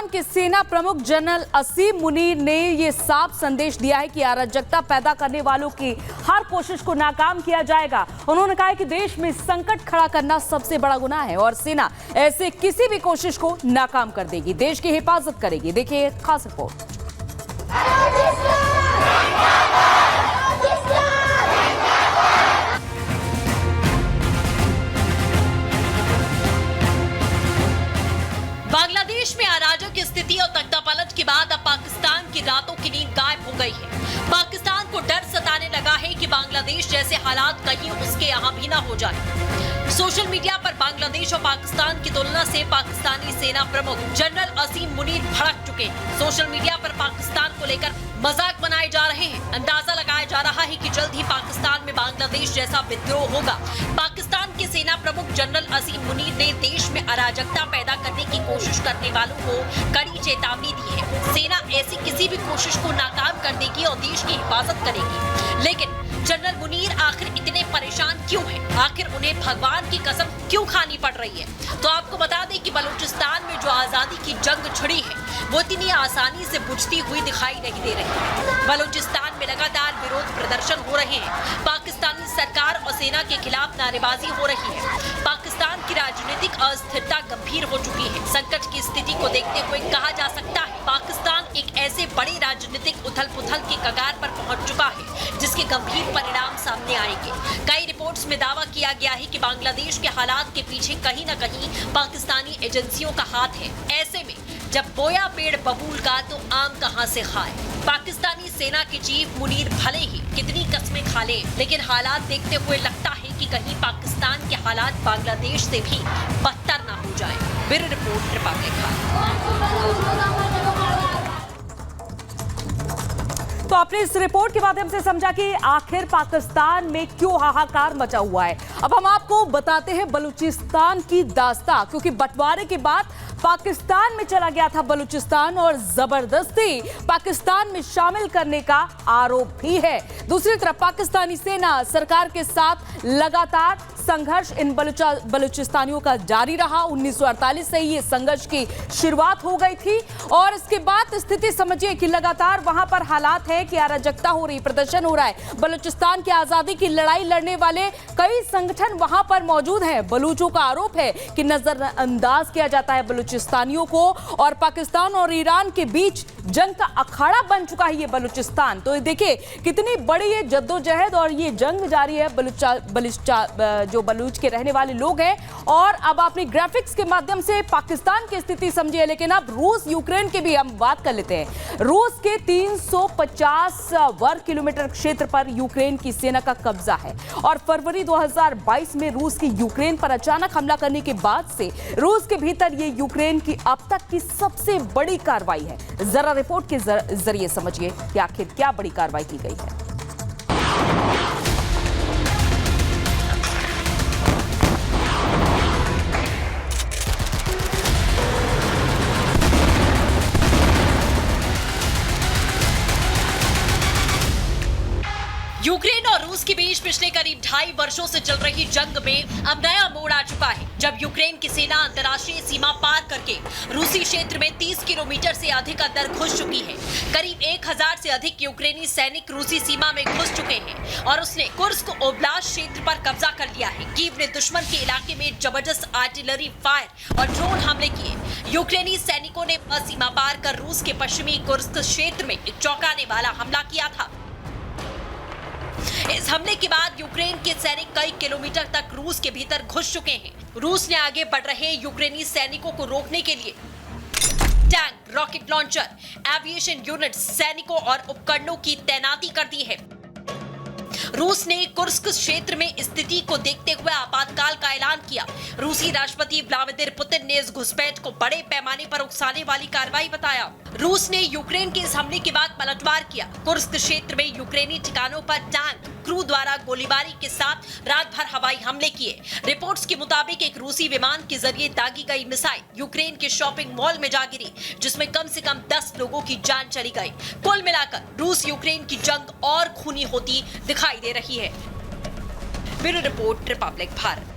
पाकिस्तान के सेना प्रमुख जनरल असीम मुनीर ने ये साफ संदेश दिया है कि अराजकता पैदा करने वालों की हर कोशिश को नाकाम किया जाएगा। उन्होंने कहा है कि देश में संकट खड़ा करना सबसे बड़ा गुनाह है और सेना ऐसे किसी भी कोशिश को नाकाम कर देगी, देश की हिफाजत करेगी। देखिए खास रिपोर्ट। बांग्लादेश में अराजक स्थिति और तख्तापलट के बाद अब पाकिस्तान की रातों की नींद गायब हो गई है। पाकिस्तान को डर सताने लगा है कि बांग्लादेश जैसे हालात कहीं उसके यहाँ भी ना हो जाए। सोशल मीडिया पर बांग्लादेश और पाकिस्तान की तुलना से पाकिस्तानी सेना प्रमुख जनरल असीम मुनीर भड़क चुके हैं। सोशल मीडिया पर पाकिस्तान को लेकर मजाक बनाए जा रहे हैं। अंदाजा लगाया जा रहा है कि जल्द ही पाकिस्तान में बांग्लादेश जैसा विद्रोह होगा। पाकिस्तान के सेना प्रमुख जनरल असीम मुनीर ने देश में अराजकता पैदा करने की कोशिश करने वालों को कड़ी चेतावनी दी है। सेना ऐसी किसी भी कोशिश को नाकाम कर देगी और देश की हिफाजत करेगी। लेकिन जनरल मुनीर आखिर इतने परेशान क्यों हैं? आखिर उन्हें भगवान की कसम क्यों खानी पड़ रही है? तो आपको बता दें कि बलूचिस्तान में जो आजादी की जंग छिड़ी है वो इतनी आसानी से बुझती हुई दिखाई नहीं दे रही है। बलूचिस्तान में लगातार विरोध प्रदर्शन हो रहे हैं। पाकिस्तानी सरकार और सेना के खिलाफ नारेबाजी हो रही है। पाकिस्तान की राजनीतिक अस्थिरता गंभीर हो चुकी है। संकट की स्थिति को देखते हुए कहा जा सकता है पाकिस्तान एक ऐसे बड़े राजनीतिक उथल पुथल के कगार पर पहुंच चुका है जिसके गंभीर परिणाम सामने आएंगे। कई रिपोर्ट्स में दावा किया गया है कि बांग्लादेश के हालात के पीछे कहीं न कहीं पाकिस्तानी एजेंसियों का हाथ है। ऐसे में जब बोया पेड़ बबूल का तो आम कहां से खाए? पाकिस्तानी सेना के चीफ मुनीर भले ही कितनी कस्में खा ले, लेकिन हालात देखते हुए लगता है कि कहीं पाकिस्तान के हालात बांग्लादेश से भी बदतर ना हो जाए। Bureau report Republic. तो आपने इस रिपोर्ट के माध्यम से समझा कि आखिर पाकिस्तान में क्यों हाहाकार मचा हुआ है। अब हम आपको बताते हैं बलूचिस्तान की दास्तां, क्योंकि बंटवारे के बाद पाकिस्तान में चला गया था बलूचिस्तान और जबरदस्ती पाकिस्तान में शामिल करने का आरोप भी है। दूसरी तरफ पाकिस्तानी सेना सरकार के साथ लगातार संघर्ष इन बलूचिस्तानियों का जारी रहा। 1948 से ये संघर्ष की शुरुआत हो गई थी और इसके बाद स्थिति समझिए कि लगातार वहां पर हालात है कि अराजकता हो रही, प्रदर्शन हो रहा है। बलूचिस्तान की आजादी की लड़ाई लड़ने वाले कई संगठन वहां पर मौजूद हैं। बलूचों का आरोप है कि नजरअंदाज किया जाता है बलूचिस्तानियों को और पाकिस्तान और ईरान के बीच जंग का अखाड़ा बन चुका है ये बलूचिस्तान। तो देखिए कितनी बड़ी ये जद्दोजहद और ये जंग जारी है जो बलूच के रहने वाले लोग हैं। और अब आपने ग्राफिक्स के माध्यम से पाकिस्तान की स्थिति समझी है, लेकिन अब रूस यूक्रेन की भी हम बात कर लेते हैं। रूस के 350 वर्ग किलोमीटर क्षेत्र पर यूक्रेन की सेना का कब्जा है और फरवरी 2022 में रूस की यूक्रेन पर अचानक हमला करने के बाद से रूस के भीतर ये यूक्रेन की अब तक की सबसे बड़ी कार्रवाई है। जरा रिपोर्ट के जरिए समझिए कि आखिर क्या बड़ी कार्रवाई की गई है। यूक्रेन और रूस के बीच पिछले करीब 2.5 वर्षों से चल रही जंग में अब नया मोड़ आ चुका है, जब यूक्रेन की सेना अंतर्राष्ट्रीय सीमा पार करके रूसी क्षेत्र में 30 किलोमीटर से अधिक अंदर घुस चुकी है। करीब 1000 से अधिक यूक्रेनी सैनिक रूसी सीमा में घुस चुके हैं और उसने कुर्स्क ओब्लास्ट क्षेत्र पर कब्जा कर लिया है। कीव ने दुश्मन के इलाके में जबरदस्त आर्टिलरी फायर और ड्रोन हमले किए। यूक्रेनी सैनिकों ने सीमा पार कर रूस के पश्चिमी कुर्स्क क्षेत्र में एक चौंकाने वाला हमला किया था। इस हमले के बाद यूक्रेन के सैनिक कई किलोमीटर तक रूस के भीतर घुस चुके हैं। रूस ने आगे बढ़ रहे यूक्रेनी सैनिकों को रोकने के लिए tank, rocket launcher, aviation unit, सैनिकों और उपकरणों की तैनाती कर दी है। रूस ने कुर्स्क क्षेत्र में स्थिति को देखते हुए आपातकाल का ऐलान किया। रूसी राष्ट्रपति व्लादिमीर पुतिन ने इस घुसपैठ को बड़े पैमाने पर उकसाने वाली कार्रवाई बताया। रूस ने यूक्रेन के इस हमले के बाद पलटवार किया। कुर्स्क क्षेत्र में यूक्रेनी ठिकानों पर टैंक, क्रू द्वारा गोलीबारी के साथ रात भर हवाई हमले किए। रिपोर्ट्स के मुताबिक एक रूसी विमान के जरिए दागी गई मिसाइल यूक्रेन के शॉपिंग मॉल में जा गिरी, जिसमें कम से कम 10 लोगों की जान चली गई। कुल मिलाकर रूस यूक्रेन की जंग और खूनी होती दिखाई दे रही है। Bureau report Republic Bharat.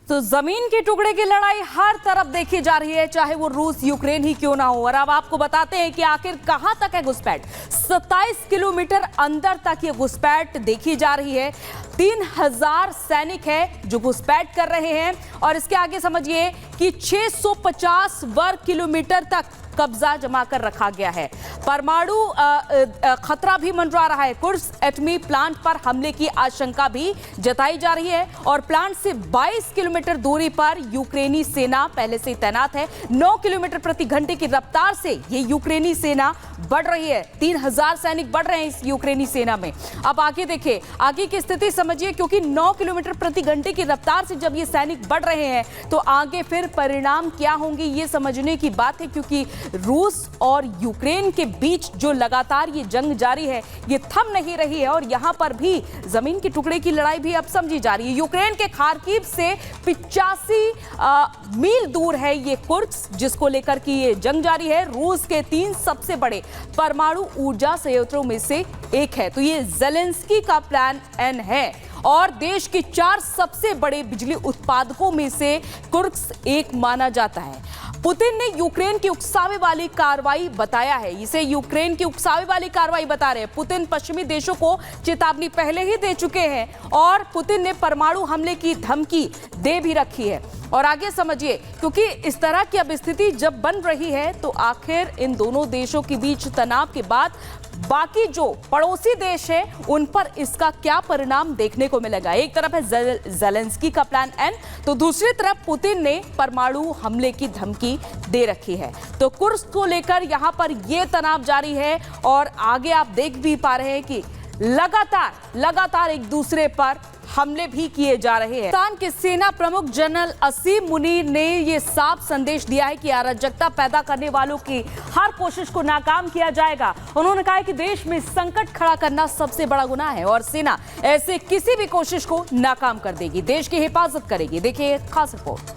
तो जमीन के टुकड़े की लड़ाई हर तरफ देखी जा रही है, चाहे वो रूस यूक्रेन ही क्यों ना हो। और अब आपको बताते हैं कि आखिर कहां तक है घुसपैठ। 27 किलोमीटर अंदर तक ये घुसपैठ देखी जा रही है। 3000 सैनिक है जो घुसपैठ कर रहे हैं और इसके आगे समझिए कि 650 वर्ग किलोमीटर तक कब्जा जमा कर रखा गया है। परमाणु खतरा भी मंडरा रहा है। कुर्स्क एटमी प्लांट पर हमले की आशंका भी जताई जा रही है और प्लांट से 22 किलोमीटर दूरी पर यूक्रेनी सेना पहले से तैनात है। 9 किलोमीटर प्रति घंटे की रफ्तार से ये यूक्रेनी सेना बढ़ रही है। 3000 सैनिक बढ़ रहे हैं इस यूक्रेनी सेना में। अब आगे देखिए, आगे की स्थिति समझिए, क्योंकि 9 किलोमीटर प्रति घंटे की रफ्तार से जब ये सैनिक बढ़ रहे हैं तो आगे फिर परिणाम क्या होंगे ये समझने की बात है, क्योंकि रूस और यूक्रेन के बीच जो लगातार ये जंग जारी है ये थम नहीं रही है और यहां पर भी जमीन के टुकड़े की लड़ाई भी अब समझी जा रही है। यूक्रेन के खार्किव से 85 मील दूर है ये कुर्स्क, जिसको लेकर की ये जंग जारी है। रूस के 3 सबसे बड़े परमाणु ऊर्जा संयंत्रों में से एक है। तो ये ज़ेलेंस्की का प्लान एन है और देश के 4 सबसे बड़े बिजली उत्पादकों में से कुर्स्क एक माना जाता है। पुतिन ने यूक्रेन की उकसावे वाली कार्रवाई बताया है, इसे यूक्रेन की उकसावे वाली कार्रवाई बता रहे हैं। पुतिन पश्चिमी देशों को चेतावनी पहले ही दे चुके हैं और पुतिन ने परमाणु हमले की धमकी दे भी रखी है। और आगे समझिए, क्योंकि इस तरह की अब स्थिति जब बन रही है तो आखिर इन दोनों देशों के बीच तनाव के बाद बाकी जो पड़ोसी देश है उन पर इसका क्या परिणाम देखने को मिलेगा। एक तरफ है ज़ेलेंस्की का प्लान एन, तो दूसरी तरफ पुतिन ने परमाणु हमले की धमकी दे रखी है। तो कुर्स्क को लेकर यहां पर यह तनाव जारी है और आगे आप देख भी पा रहे हैं कि लगातार एक दूसरे पर हमले भी किए जा रहे हैं। पाकिस्तान के सेना प्रमुख जनरल असीम मुनीर ने यह साफ संदेश दिया है कि अराजकता पैदा करने वालों की हर कोशिश को नाकाम किया जाएगा। उन्होंने कहा है कि देश में संकट खड़ा करना सबसे बड़ा गुनाह है और सेना ऐसे किसी भी कोशिश को नाकाम कर देगी, देश की हिफाजत करेगी। देखिए खास रिपोर्ट।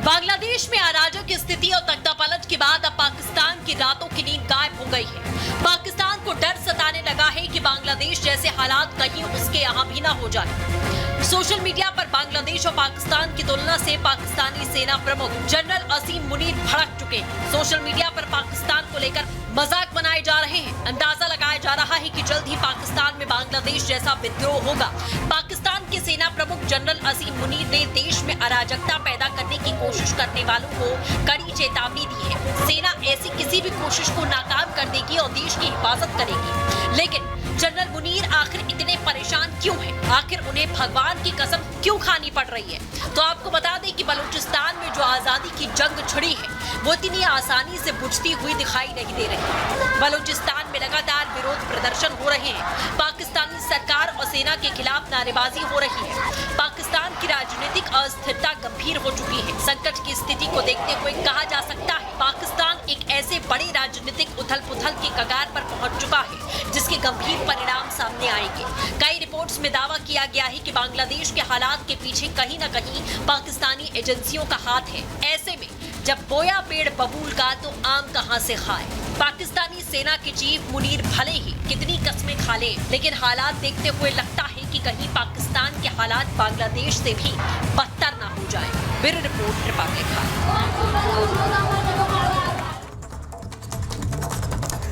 बांग्लादेश में अराजक स्थिति और तख्तापलट के बाद अब पाकिस्तान की रातों की नींद गायब हो गई है। पाकिस्तान को डर सताने लगा है कि बांग्लादेश जैसे हालात कहीं उसके यहाँ भी ना हो जाए। सोशल मीडिया पर बांग्लादेश और पाकिस्तान की तुलना से पाकिस्तानी सेना प्रमुख जनरल असीम मुनीर भड़क चुके हैं। सोशल मीडिया पर पाकिस्तान को लेकर मजाक बनाए जा रहे हैं। अंदाजा लगाया जा रहा है कि जल्द ही पाकिस्तान में बांग्लादेश जैसा विद्रोह होगा। पाकिस्तान के सेना प्रमुख जनरल असीम मुनीर ने देश में अराजकता पैदा करने की कोशिश करने वालों को कड़ी चेतावनी दी है। सेना ऐसी किसी भी कोशिश को नाकाम कर देगी और देश की हिफाजत करेगी। लेकिन जनरल मुनीर आखिर इतने परेशान क्यों हैं? आखिर उन्हें भगवान की कसम क्यों खानी पड़ रही है? तो आपको बता दें कि बलूचिस्तान में जो आजादी की जंग छिड़ी है वो इतनी आसानी से बुझती हुई दिखाई नहीं दे रही। बलूचिस्तान में लगातार विरोध प्रदर्शन हो रहे हैं। पाकिस्तानी सरकार और सेना के खिलाफ नारेबाजी हो रही है। पाकिस्तान की राजनीतिक अस्थिरता गंभीर हो चुकी है। संकट की स्थिति को देखते हुए कहा जा सकता है पाकिस्तान एक ऐसे बड़े राजनीतिक उथल पुथल के कगार पर पहुंच चुका है जिसके गंभीर परिणाम सामने आएंगे। कई रिपोर्ट्स में दावा किया गया है कि बांग्लादेश के हालात के पीछे कहीं न कहीं पाकिस्तानी एजेंसियों का हाथ है। ऐसे में जब बोया पेड़ बबूल का तो आम कहां से खाए। पाकिस्तानी सेना के चीफ मुनीर भले ही कितनी कस्में खा ले, लेकिन हालात देखते हुए लगता है कि कहीं पाकिस्तान के हालात बांग्लादेश से भी बदतर ना हो जाए। Bureau report Republic Khan.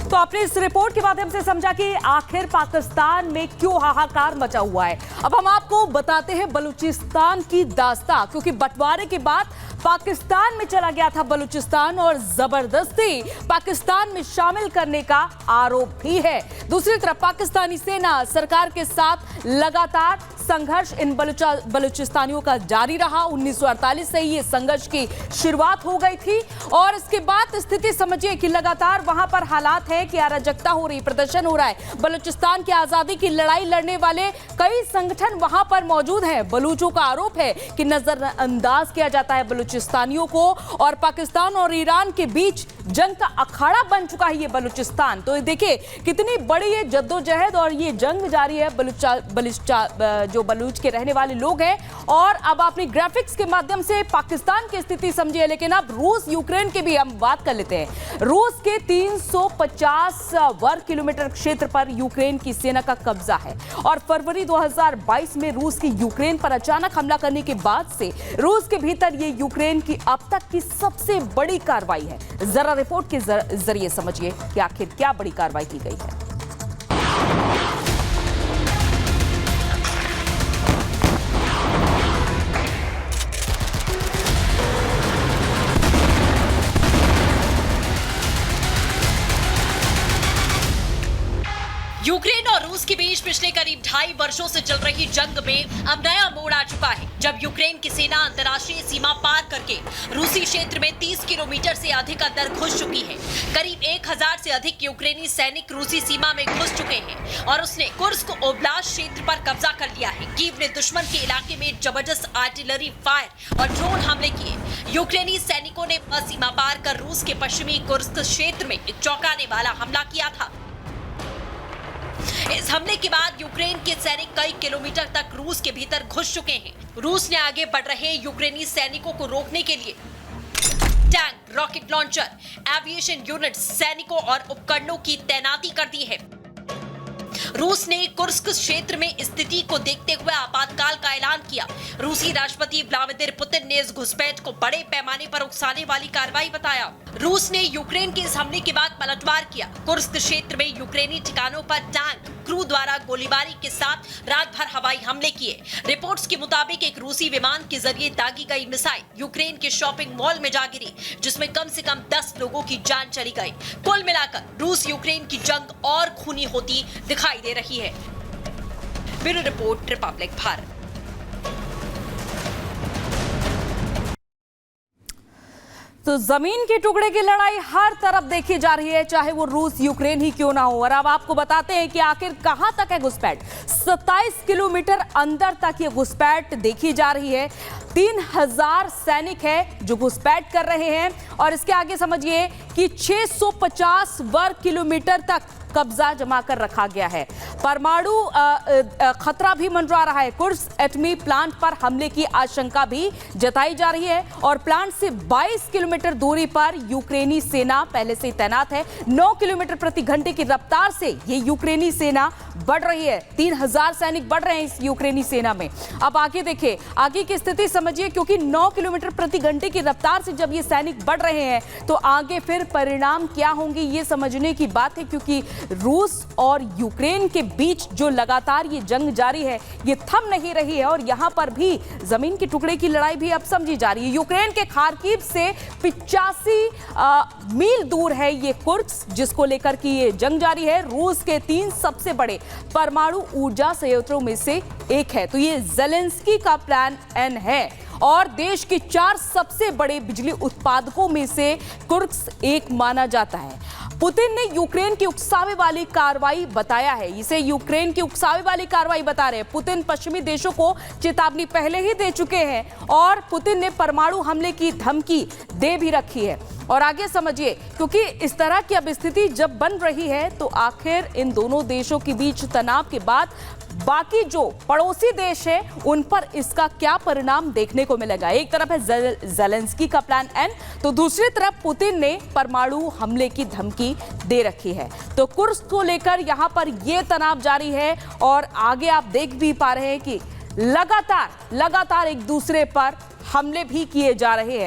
तो आपने इस रिपोर्ट के माध्यम से समझा कि आखिर पाकिस्तान में क्यों हाहाकार मचा हुआ है। अब हम आपको बताते हैं बलूचिस्तान की दास्तां, क्योंकि बंटवारे के बाद पाकिस्तान में चला गया था बलूचिस्तान और जबरदस्ती पाकिस्तान में शामिल करने का आरोप भी है। दूसरी तरफ पाकिस्तानी सेना सरकार के साथ लगातार संघर्ष इन बलूचिस्तानियों का जारी रहा। 1948 से ही ये संघर्ष की शुरुआत हो गई थी और इसके बाद स्थिति समझिए कि लगातार वहां पर हालात है कि अराजकता हो रही, प्रदर्शन हो रहा है। बलूचिस्तान की आजादी की लड़ाई लड़ने वाले कई संगठन वहां पर मौजूद हैं। बलूचों का आरोप है कि नजरअंदाज किया जाता है बलूचिस्तानियों को और पाकिस्तान और ईरान के बीच जंग का अखाड़ा बन चुका है ये बलूचिस्तान। तो देखिए कितनी बड़ी ये जद्दोजहद और ये जंग जारी है जो बलूच के रहने वाले लोग हैं। और अब आपने ग्राफिक्स के माध्यम से पाकिस्तान की स्थिति समझी है, लेकिन अब रूस यूक्रेन की भी हम बात कर लेते हैं। रूस के 350 वर्ग किलोमीटर क्षेत्र पर यूक्रेन की सेना का कब्जा है और फरवरी 2022 में रूस की यूक्रेन पर अचानक हमला करने के बाद से रूस के भीतर ये यूक्रेन की अब तक की सबसे बड़ी कार्रवाई है। जरा रिपोर्ट के जरिए समझिए कि आखिर क्या बड़ी कार्रवाई की गई है। यूक्रेन और रूस के बीच पिछले करीब 2.5 वर्षों से चल रही जंग में अब नया मोड़ आ चुका है, जब यूक्रेन की सेना अंतर्राष्ट्रीय सीमा पार करके रूसी क्षेत्र में 30 किलोमीटर से अधिक अंदर घुस चुकी है। करीब 1000 से अधिक यूक्रेनी सैनिक रूसी सीमा में घुस चुके हैं और उसने कुर्स्क ओब्लास्ट क्षेत्र पर कब्जा कर लिया है। कीव ने दुश्मन के इलाके में जबरदस्त आर्टिलरी फायर और ड्रोन हमले किए। यूक्रेनी सैनिकों ने सीमा पार कर रूस के पश्चिमी कुर्स्क क्षेत्र में एक चौंकाने वाला हमला किया था। इस हमले के बाद यूक्रेन के सैनिक कई किलोमीटर तक रूस के भीतर घुस चुके हैं। रूस ने आगे बढ़ रहे यूक्रेनी सैनिकों को रोकने के लिए tank, rocket launcher, aviation unit, सैनिकों और उपकरणों की तैनाती कर दी है। रूस ने कुर्स्क क्षेत्र में स्थिति को देखते हुए आपातकाल का ऐलान किया। रूसी राष्ट्रपति व्लादिमीर पुतिन ने इस घुसपैठ को बड़े पैमाने पर उकसाने वाली कार्रवाई बताया। रूस ने यूक्रेन के इस हमले के बाद पलटवार किया। कुर्स्क क्षेत्र में यूक्रेनी ठिकानों पर टैंक, क्रू द्वारा गोलीबारी के साथ रात भर हवाई हमले किए। रिपोर्ट्स के मुताबिक एक रूसी विमान के जरिए दागी गई मिसाइल यूक्रेन के शॉपिंग मॉल में जा गिरी, जिसमें कम से कम 10 लोगों की जान चली गई। कुल मिलाकर रूस यूक्रेन की जंग और खूनी होती दिखाई दे रही है। Bureau report, Republic Bharat. तो जमीन के टुकड़े की लड़ाई हर तरफ देखी जा रही है, चाहे वो रूस यूक्रेन ही क्यों ना हो। और अब आपको बताते हैं कि आखिर कहां तक है घुसपैठ। 27 किलोमीटर अंदर तक ये घुसपैठ देखी जा रही है। 3000 सैनिक है जो घुसपैठ कर रहे हैं और इसके आगे समझिए कि 650 वर्ग किलोमीटर तक कब्जा जमा कर रखा गया है। परमाणु खतरा भी मंडरा रहा है। कुर्स्क एटमी प्लांट पर हमले की आशंका भी जताई जा रही है और प्लांट से 22 किलोमीटर दूरी पर यूक्रेनी सेना पहले से ही तैनात है। 9 किलोमीटर प्रति घंटे की रफ्तार से ये यूक्रेनी सेना बढ़ रही है। 3000 सैनिक बढ़ रहे हैं इस यूक्रेनी सेना में। अब आगे देखिए, आगे की स्थिति समझिए, क्योंकि 9 किलोमीटर प्रति घंटे की रफ्तार से जब ये सैनिक बढ़ रहे हैं तो आगे फिर परिणाम क्या होंगे ये समझने की बात है, क्योंकि रूस और यूक्रेन के बीच जो लगातार ये जंग जारी है ये थम नहीं रही है और यहां पर भी जमीन के टुकड़े की लड़ाई भी अब समझी जा रही है। यूक्रेन के खार्किव से 85 मील दूर है ये कुर्स्क, जिसको लेकर की ये जंग जारी है। रूस के 3 सबसे बड़े परमाणु ऊर्जा संयंत्रों में से एक है। तो ये ज़ेलेंस्की का प्लान एन है और देश के 4 सबसे बड़े बिजली उत्पादकों में से कुर्स्क एक माना जाता है। पुतिन ने यूक्रेन की उकसावे वाली कार्रवाई बताया है, इसे यूक्रेन की उकसावे वाली कार्रवाई बता रहे हैं। पुतिन पश्चिमी देशों को चेतावनी पहले ही दे चुके हैं और पुतिन ने परमाणु हमले की धमकी दे भी रखी है। और आगे समझिए, क्योंकि इस तरह की अब स्थिति जब बन रही है तो आखिर इन दोनों देशों के बीच तनाव के बाद बाकी जो पड़ोसी देश है उन पर इसका क्या परिणाम देखने को मिलेगा। एक तरफ है ज़ेलेंस्की का प्लान एन, तो दूसरी तरफ पुतिन ने परमाणु हमले की धमकी दे रखी है। तो कुर्स्क को लेकर यहां पर यह तनाव जारी है और आगे आप देख भी पा रहे हैं कि लगातार एक दूसरे पर हमले भी किए जा रहे हैं।